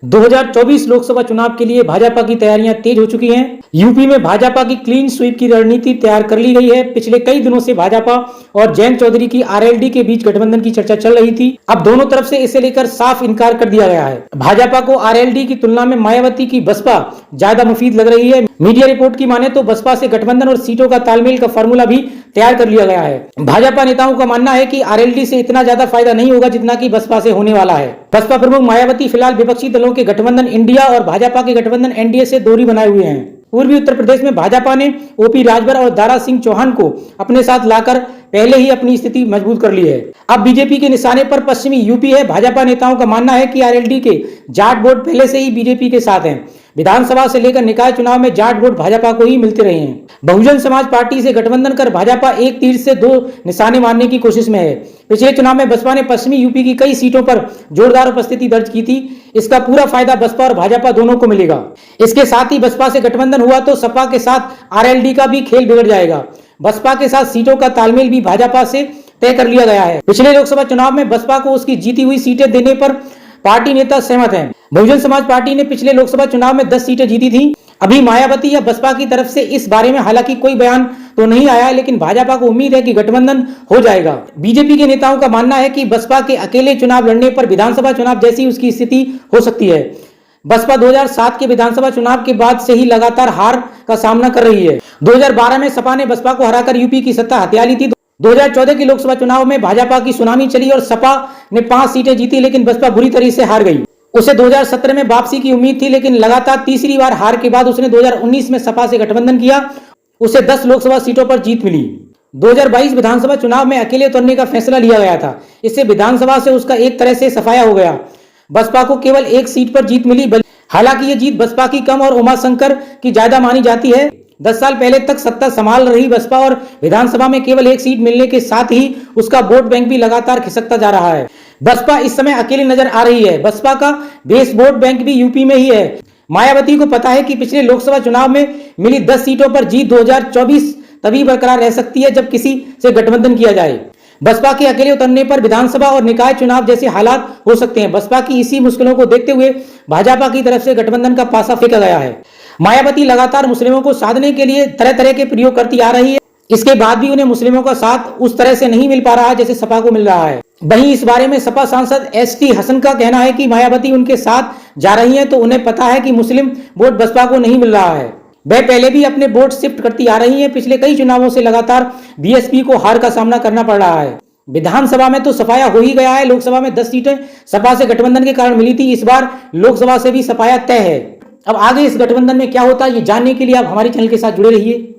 2024 लोकसभा चुनाव के लिए भाजपा की तैयारियां तेज हो चुकी हैं। यूपी में भाजपा की क्लीन स्वीप की रणनीति तैयार कर ली गई है। पिछले कई दिनों से भाजपा और जयंत चौधरी की आरएलडी के बीच गठबंधन की चर्चा चल रही थी। अब दोनों तरफ से इसे लेकर साफ इनकार कर दिया गया है। भाजपा को आरएलडी की तुलना में मायावती की बसपा ज्यादा मुफीद लग रही है। मीडिया रिपोर्ट की माने तो बसपा से गठबंधन और सीटों का तालमेल का फॉर्मूला भी तैयार कर लिया गया है। भाजपा नेताओं का मानना है कि आरएलडी से इतना ज्यादा फायदा नहीं होगा जितना कि बसपा से होने वाला है। बसपा प्रमुख मायावती फिलहाल विपक्षी दलों के गठबंधन इंडिया और भाजपा के गठबंधन एनडीए से दूरी बनाए हुए हैं। पूर्वी उत्तर प्रदेश में भाजपा ने ओपी राजभर और दारा सिंह चौहान को अपने साथ लाकर पहले ही अपनी स्थिति मजबूत कर ली है। अब बीजेपी के निशाने पर पश्चिमी यूपी है। भाजपा नेताओं का मानना है कि आरएलडी के जाट वोट पहले से ही बीजेपी के साथ हैं। विधानसभा से लेकर निकाय चुनाव में जाट वोट भाजपा को ही मिलते रहे हैं। बहुजन समाज पार्टी से गठबंधन कर भाजपा एक तीर से दो निशाने मारने की कोशिश में है। पिछले चुनाव में बसपा ने पश्चिमी यूपी की कई सीटों पर जोरदार उपस्थिति दर्ज की थी। इसका पूरा फायदा बसपा और भाजपा दोनों को मिलेगा। इसके साथ ही बसपा से गठबंधन हुआ तो सपा के साथ आरएलडी का भी खेल बिगड़ जाएगा। बसपा के साथ सीटों का तालमेल भी भाजपा से तय कर लिया गया है। पिछले लोकसभा चुनाव में बसपा को उसकी जीती हुई सीटें देने पर पार्टी नेता सहमत हैं। बहुजन समाज पार्टी ने पिछले लोकसभा चुनाव में 10 सीटें जीती थी। अभी मायावती या बसपा की तरफ से इस बारे में हालांकि कोई बयान तो नहीं आया है, लेकिन भाजपा को उम्मीद है कि गठबंधन हो जाएगा। बीजेपी के नेताओं का मानना है कि बसपा के अकेले चुनाव लड़ने पर विधानसभा चुनाव जैसी उसकी स्थिति हो सकती है। बसपा 2007 के विधानसभा चुनाव के बाद से ही लगातार हार का सामना कर रही है। 2012 में सपा ने बसपा को हराकर यूपी की सत्ता हथिया ली थी। 2014 के लोकसभा चुनाव में भाजपा की सुनामी चली और सपा ने 5 सीटें जीती, लेकिन बसपा बुरी तरह से हार गई। उसे 2017 में वापसी की उम्मीद थी, लेकिन लगातार तीसरी बार हार के बाद उसने 2019 में सपा से गठबंधन किया। उसे 10 लोकसभा सीटों पर जीत मिली। 2022 विधानसभा चुनाव में अकेले उतरने का फैसला लिया गया था। इससे विधानसभा से उसका एक तरह से सफाया हो गया। बसपा को केवल एक सीट पर जीत मिली। हालांकि ये जीत बसपा की कम और उमाशंकर की ज्यादा मानी जाती है। 10 साल पहले तक सत्ता संभाल रही बसपा और विधानसभा में केवल एक सीट मिलने के साथ ही उसका वोट बैंक भी लगातार खिसकता जा रहा है। बसपा इस समय अकेली नजर आ रही है। बसपा का बेस वोट बैंक भी यूपी में ही है। मायावती को पता है कि पिछले लोकसभा चुनाव में मिली 10 सीटों पर जीत 2024 तभी बरकरार रह सकती है जब किसी से गठबंधन किया जाए। बसपा के अकेले उतरने पर विधानसभा और निकाय चुनाव जैसे हालात हो सकते हैं। बसपा की इसी मुश्किलों को देखते हुए भाजपा की तरफ से गठबंधन का पासा फेंका गया है। मायावती लगातार मुस्लिमों को साधने के लिए तरह तरह के प्रयोग करती आ रही है। इसके बाद भी उन्हें मुस्लिमों का साथ उस तरह से नहीं मिल पा रहा है जैसे सपा को मिल रहा है। वहीं इस बारे में सपा सांसद एसटी हसन का कहना है कि मायावती उनके साथ जा रही हैं तो उन्हें पता है कि मुस्लिम वोट बसपा को नहीं मिल रहा है। वह पहले भी अपने वोट शिफ्ट करती आ रही हैं। पिछले कई चुनावों से लगातार बीएसपी को हार का सामना करना पड़ रहा है। विधानसभा में तो सफाया हो ही गया है। लोकसभा में 10 सीटें सपा से गठबंधन के कारण मिली थी। इस बार लोकसभा से भी सफाया तय है। अब आगे इस गठबंधन में क्या होता है ये जानने के लिए आप हमारे चैनल के साथ जुड़े रहिए।